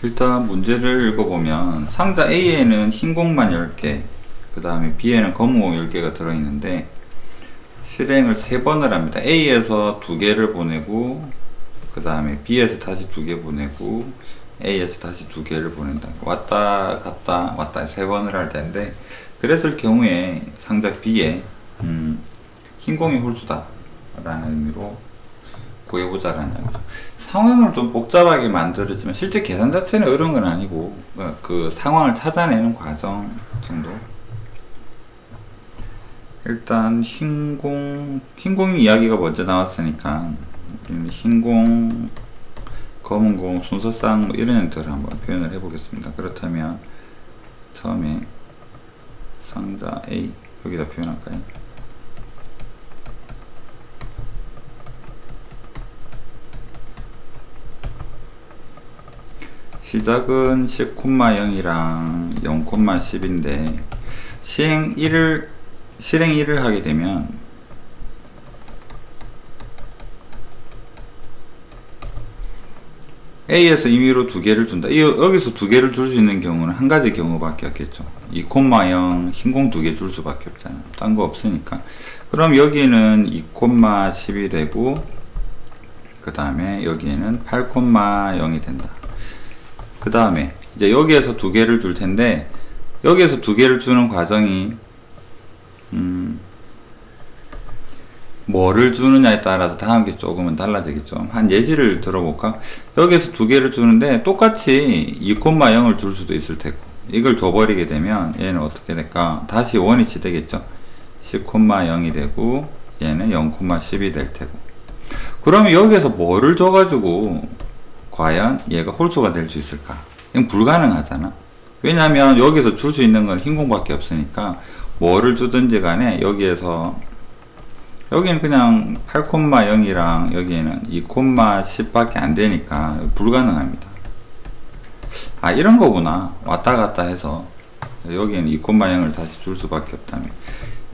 일단 문제를 읽어보면 상자 A에는 흰 공만 10개, 그 다음에 B에는 검은 공 10개가 들어있는데 실행을 3번을 합니다. A에서 2개를 보내고 그 다음에 B에서 다시 2개 보내고 A에서 다시 2개를 보낸다. 왔다 갔다 왔다 3번을 할 텐데, 그랬을 경우에 상자 B에 흰 공이 홀수다 라는 의미로 구해보자라는 이야기죠. 상황을 좀 복잡하게 만들었지만 실제 계산 자체는 어려운 건 아니고 그 상황을 찾아내는 과정 정도. 일단 흰공 이야기가 먼저 나왔으니까 흰공, 검은공 순서상 뭐 이런 형태를 한번 표현을 해보겠습니다. 그렇다면 처음에 상자 A 여기다 표현할까요? 시작은 10,0이랑 0,10인데 실행 1을 하게 되면 A에서 임의로 2개를 준다. 여기서 2개를 줄 수 있는 경우는 한 가지 경우밖에 없겠죠. 2,0 흰공 2개 줄 수밖에 없잖아요. 딴 거 없으니까. 그럼 여기는 2,10이 되고 그 다음에 여기에는 8,0이 된다. 그 다음에 이제 여기에서 2개를 줄 텐데 여기에서 2개를 주는 과정이 뭐를 주느냐에 따라서 다음 게 조금은 달라지겠죠. 한 예시를 들어볼까? 여기에서 2개를 주는데 똑같이 2,0을 줄 수도 있을 테고, 이걸 줘버리게 되면 얘는 어떻게 될까? 다시 원위치 되겠죠. 10,0이 되고 얘는 0,10이 될 테고. 그러면 여기에서 뭐를 줘가지고 과연 얘가 홀수가 될 수 있을까? 이건 불가능하잖아. 왜냐하면 여기서 줄 수 있는 건 흰공밖에 없으니까 뭐를 주든지 간에 여기는 그냥 8,0이랑 여기에는 2,10밖에 안 되니까 불가능합니다. 아, 이런 거구나. 왔다 갔다 해서 여기에는 2,0을 다시 줄 수밖에 없다면.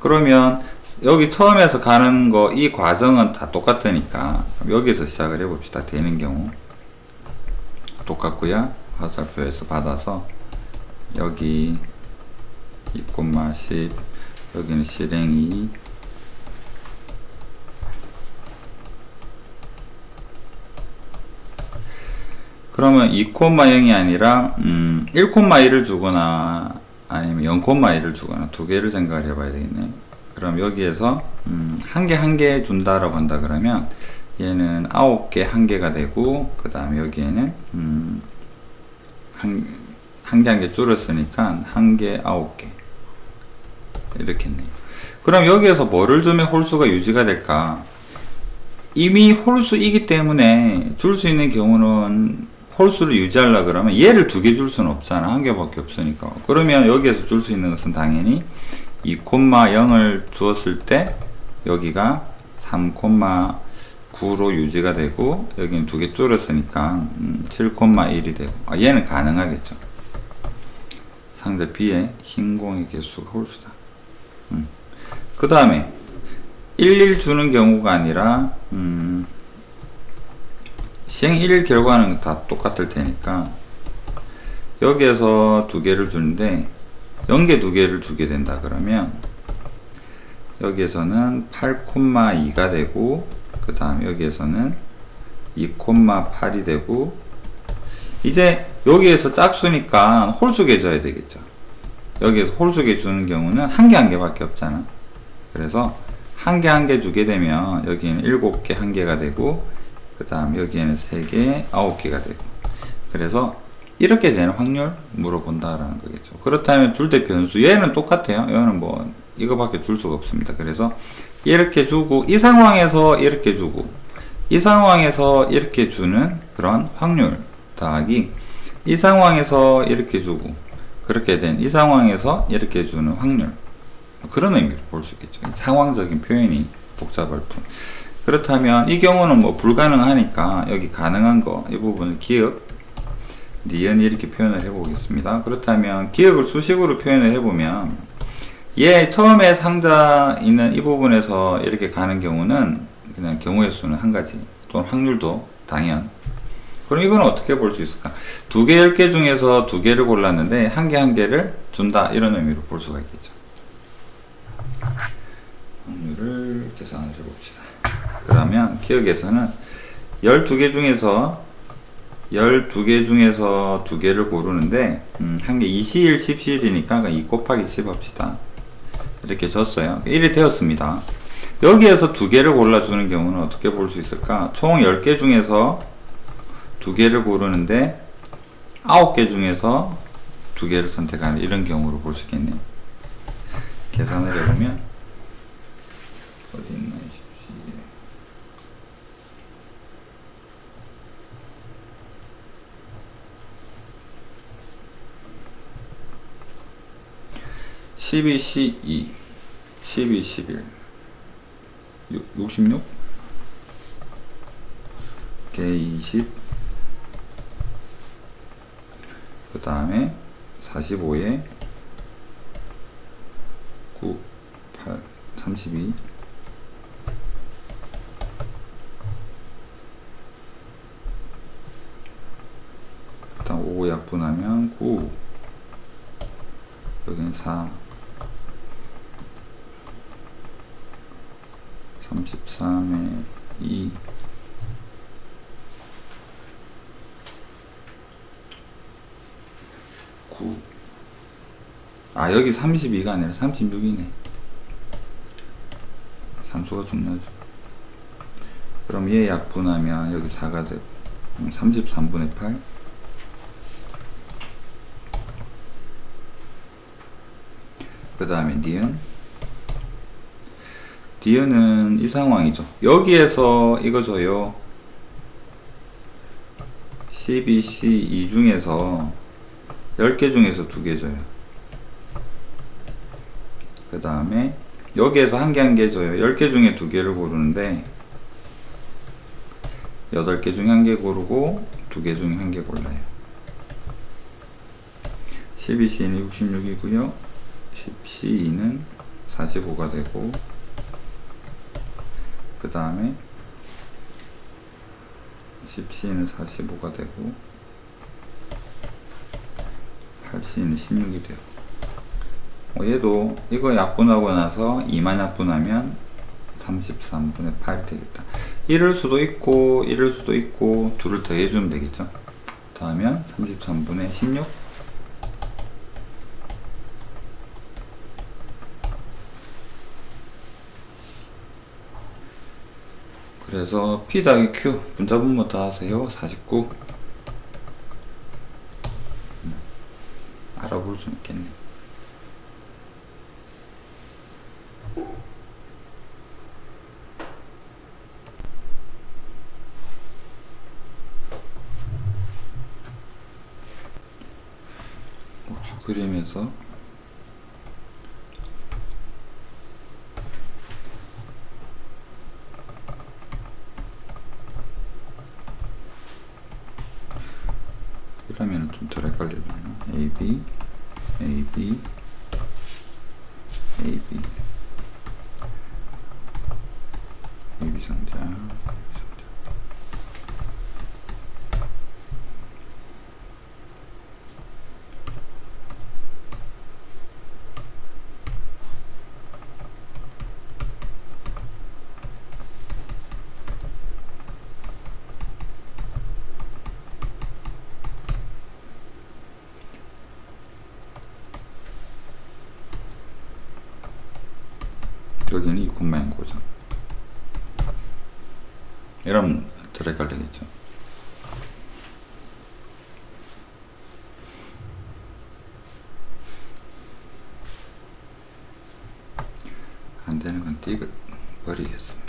그러면 여기 처음에서 가는 거 이 과정은 다 똑같으니까 여기서 시작을 해봅시다. 되는 경우 똑같고요. 화살표에서 받아서 여기 2,10, 여기는 실행이 그러면 2,0이 아니라 1,1을 주거나 아니면 0,1을 주거나 2개를 생각을 해봐야 되겠네. 그럼 여기에서 한 개 준다라고 한다 그러면 얘는 9개 1개가 되고, 그 다음에 여기에는 한 개 줄였으니까 1개 9개 이렇게 했네요. 그럼 여기에서 뭐를 주면 홀수가 유지가 될까? 이미 홀수이기 때문에 줄 수 있는 경우는 홀수를 유지하려 그러면 얘를 2개 줄 수는 없잖아. 1개밖에 없으니까. 그러면 여기에서 줄 수 있는 것은 당연히 2,0을 주었을 때 여기가 3,9로 유지가 되고, 여기는 2개 줄였으니까 7,1이 되고. 아, 얘는 가능하겠죠. 상자 B의 흰공의 개수가 홀수다. 그 다음에 11 주는 경우가 아니라 시행 1 결과는 다 똑같을 테니까 여기에서 2개를 주는데 0개 2개를 주게 된다 그러면 여기에서는 8,2가 되고, 그 다음 여기에서는 2,8이 되고, 이제 여기에서 짝수니까 홀수계 줘야 되겠죠. 여기에서 홀수계 주는 경우는 1개 밖에 없잖아. 그래서 1개 주게 되면 여기는 7개 1개가 되고, 그 다음 여기에는 3개 9개가 되고. 그래서 이렇게 되는 확률 물어본다라는 거겠죠. 그렇다면 줄 때 변수 얘는 똑같아요. 얘는 뭐 이거밖에 줄 수가 없습니다. 그래서 이렇게 주고, 이 상황에서 이렇게 주고, 이 상황에서 이렇게 주는 그런 확률 더하기 이 상황에서 이렇게 주고 그렇게 된 이 상황에서 이렇게 주는 확률, 그런 의미로 볼 수 있겠죠. 상황적인 표현이 복잡할 뿐. 그렇다면 이 경우는 뭐 불가능하니까 여기 가능한 거 이 부분을 기억 니은 이렇게 표현을 해보겠습니다. 그렇다면 기억을 수식으로 표현을 해보면 얘 처음에 상자 있는 이 부분에서 이렇게 가는 경우는 그냥 경우의 수는 한 가지, 또는 확률도 당연 그럼 이건 어떻게 볼 수 있을까? 2개, 10개 중에서 2개를 골랐는데 한 개를 준다, 이런 의미로 볼 수가 있겠죠. 확률을 계산을 해봅시다. 그러면 기억에서는 12개 중에서 2개를 고르는데 한 개 20일, 10일이니까 2 곱하기 10 합시다. 이렇게 줬어요. 1이 되었습니다. 여기에서 2개를 골라주는 경우는 어떻게 볼 수 있을까? 총 10개 중에서 2개를 고르는데 9개 중에서 2개를 선택하는 이런 경우로 볼 수 있겠네요. 계산을 해보면 어디 있나 12, 12, 12, 11, 66, 개 20, 그 다음에 45에 9, 8, 32, 그 다음 5 약분하면 9, 여기는 4, 33에 2, 9. 아, 여기 32가 아니라 36이네. 산수가 중요하죠. 그럼 얘 약분하면 여기 4가 되고 33분의 8. 그 다음에 니은은 이 상황이죠. 여기에서 이거 줘요. 12, 12 중에서 10개 중에서 2개 줘요. 그 다음에 여기에서 한 개 줘요. 10개 중에 2개를 고르는데 8개 중에 1개 고르고 2개 중에 1개 골라요. 12C는 66이고요 10C는 45가 되고, 그 다음에 10C는 45가 되고 8C는 16이 돼요. 얘도 이거 약분하고 나서 2만 약분하면 33분의 8이 되겠다. 이럴 수도 있고 이럴 수도 있고 둘을 더해주면 되겠죠. 더 하면 33분의 16. 그래서 P 더하기 Q 분자분모 다 하세요. 49. 알아볼 수 있겠네. 혹시 그림에서 이러면 좀 덜 헷갈리려나? AB, AB, AB, AB 상자, 여기는 2,0 고정. 이러면 덜 헷갈리겠죠. 안 되는 건 띄고 버리겠습니다.